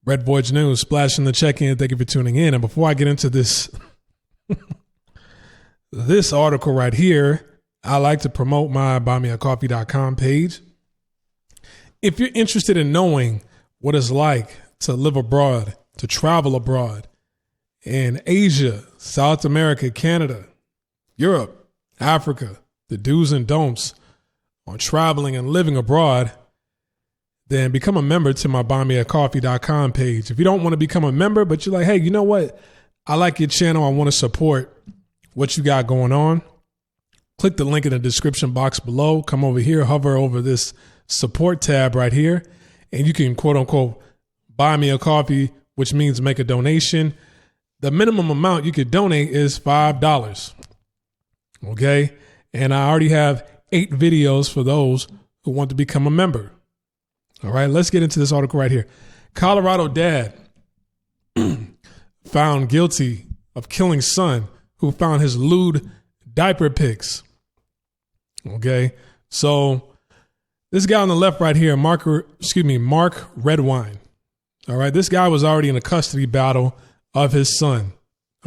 Red Voyage News, splashing the check-in. Thank you for tuning in. And before I get into this, this article right here, I like to promote my buymeacoffee.com page. If you're interested in knowing what it's like to live abroad, to travel abroad in Asia, South America, Canada, Europe, Africa, the do's and don'ts on traveling and living abroad, then become a member to my buymeacoffee.com page. If you don't want to become a member, but you're like, hey, you know what? I like your channel. I want to support what you got going on. Click the link in the description box below. Come over here, hover over this support tab right here, and you can quote unquote buy me a coffee, which means make a donation. The minimum amount you could donate is $5. Okay. And I already have 8 videos for those who want to become a member. All right, let's get into this article right here. Colorado dad found guilty of killing son who found his lewd diaper pics. Okay, so this guy on the left right here, Mark Redwine. All right, this guy was already in a custody battle of his son.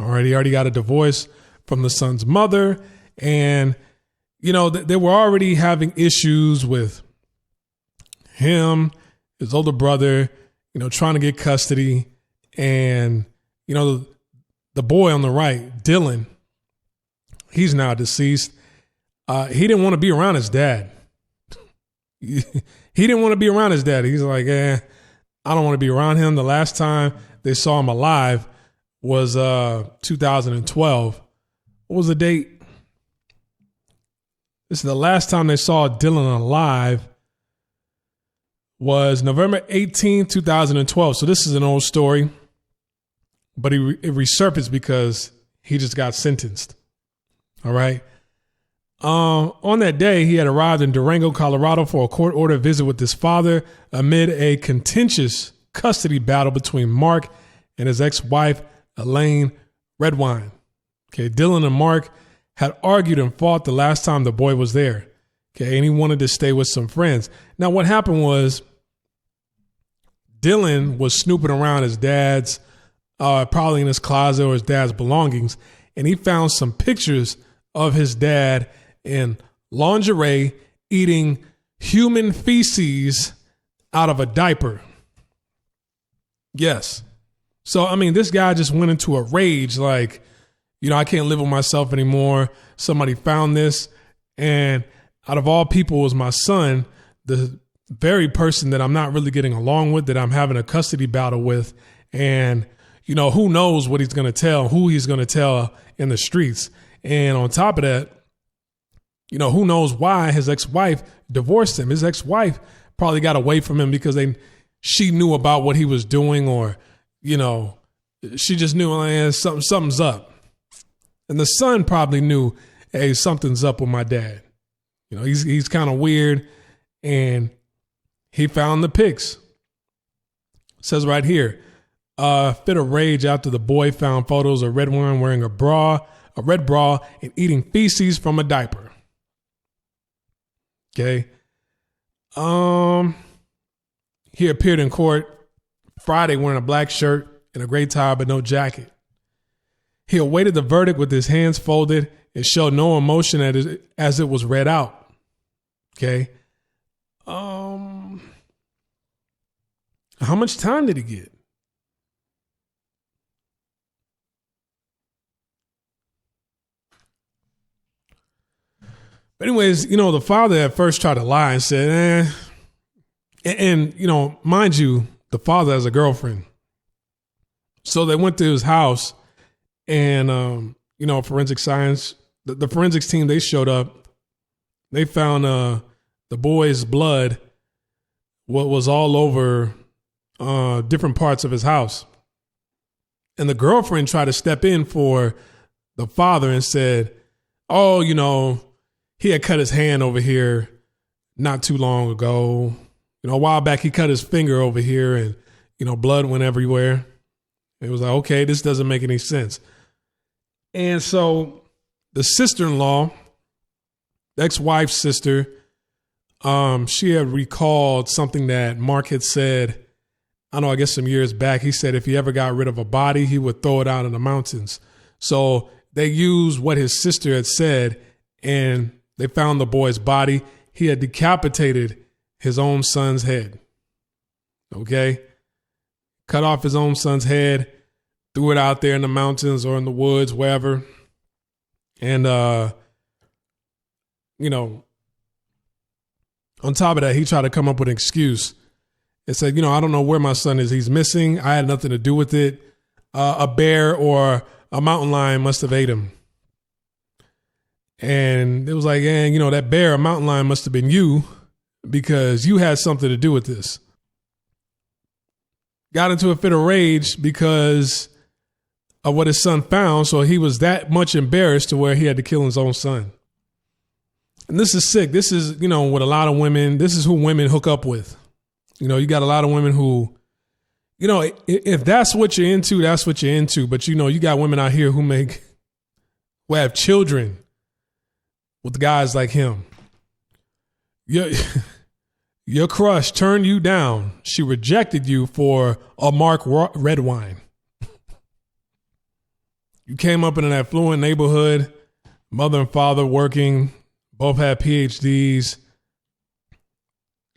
All right, he already got a divorce from the son's mother, and you know they were already having issues with him, his older brother, you know, trying to get custody. And, you know, the boy on the right, Dylan, he's now deceased. He didn't want to be around his dad. He didn't want to be around his dad. He's like, I don't want to be around him. The last time they saw him alive was 2012. What was the date? This is the last time they saw Dylan alive. Was November 18, 2012. So this is an old story, but it resurfaced because he just got sentenced. All right. On that day, he had arrived in Durango, Colorado for a court-ordered visit with his father amid a contentious custody battle between Mark and his ex-wife, Elaine Redwine. Okay, Dylan and Mark had argued and fought the last time the boy was there. Okay, and he wanted to stay with some friends. Now, what happened was Dylan was snooping around his dad's, probably in his closet or his dad's belongings, and he found some pictures of his dad in lingerie eating human feces out of a diaper. Yes. So, I mean, this guy just went into a rage like, you know, I can't live with myself anymore. Somebody found this, and out of all people, it was my son, the very person that I'm not really getting along with, that I'm having a custody battle with. And, you know, who knows what he's going to tell, who he's going to tell in the streets. And on top of that, you know, who knows why his ex-wife divorced him. His ex-wife probably got away from him because she knew about what he was doing, or, you know, she just knew something's up. And the son probably knew, hey, something's up with my dad. You know, he's kind of weird, and he found the pics. It says right here, fit of rage after the boy found photos of Redwine wearing a red bra, and eating feces from a diaper. Okay. He appeared in court Friday wearing a black shirt and a gray tie, but no jacket. He awaited the verdict with his hands folded and showed no emotion as it was read out. Okay. How much time did he get? But anyways, you know, the father at first tried to lie and said, and, you know, mind you, the father has a girlfriend. So they went to his house, and, you know, forensic science, the forensics team, they showed up. They found the boy's blood, what was all over different parts of his house. And the girlfriend tried to step in for the father and said, oh, you know, he had cut his hand over here not too long ago. You know, a while back, he cut his finger over here, and, you know, blood went everywhere. It was like, okay, this doesn't make any sense. And so the sister-in-law, the ex-wife's sister, she had recalled something that Mark had said I don't know, I guess some years back, he said if he ever got rid of a body, he would throw it out in the mountains. So they used what his sister had said, and they found the boy's body. He had decapitated his own son's head. Okay? Cut off his own son's head, threw it out there in the mountains or in the woods, wherever. And, on top of that, he tried to come up with an excuse. It said, I don't know where my son is. He's missing. I had nothing to do with it. A bear or a mountain lion must have ate him. And it was like, that bear or mountain lion must have been you because you had something to do with this. Got into a fit of rage because of what his son found. So he was that much embarrassed to where he had to kill his own son. And this is sick. This is, with a lot of women, this is who women hook up with. You got a lot of women who, if that's what you're into, that's what you're into. But, you got women out here who have children with guys like him. Your crush turned you down. She rejected you for a Mark red wine. You came up in an affluent neighborhood, mother and father working, both had PhDs,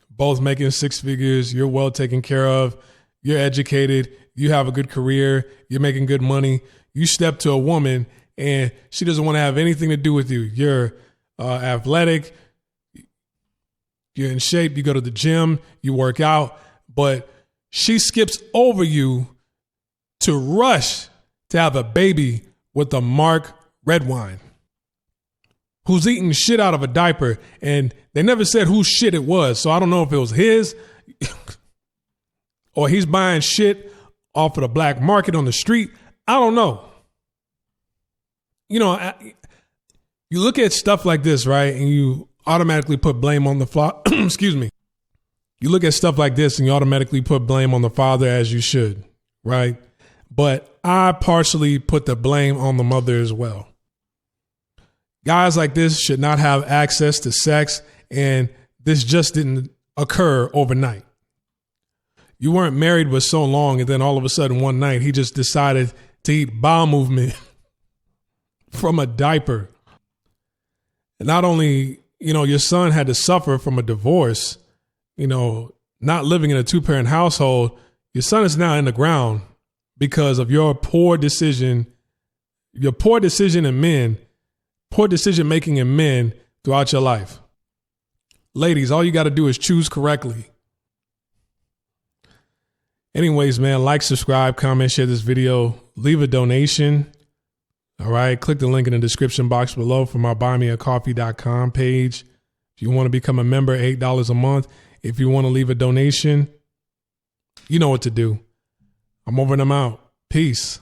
both making six figures. You're well taken care of. You're educated. You have a good career. You're making good money. You step to a woman and she doesn't want to have anything to do with you. You're athletic. You're in shape. You go to the gym. You work out. But she skips over you to rush to have a baby with a Mark red wine, who's eating shit out of a diaper, and they never said whose shit it was. So I don't know if it was his or he's buying shit off of the black market on the street. I don't know. You look at stuff like this, right? And you automatically put blame on the excuse me. You look at stuff like this and you automatically put blame on the father, as you should, right? But I partially put the blame on the mother as well. Guys like this should not have access to sex, and this just didn't occur overnight. You weren't married for so long, and then all of a sudden one night he just decided to eat bowel movement from a diaper. And not only, your son had to suffer from a divorce, not living in a two-parent household, your son is now in the ground because of your poor decision poor decision making in men throughout your life. Ladies, all you got to do is choose correctly. Anyways, man, like, subscribe, comment, share this video, leave a donation. All right. Click the link in the description box below for my buymeacoffee.com page. If you want to become a member, $8 a month. If you want to leave a donation, you know what to do. I'm over and I'm out. Peace.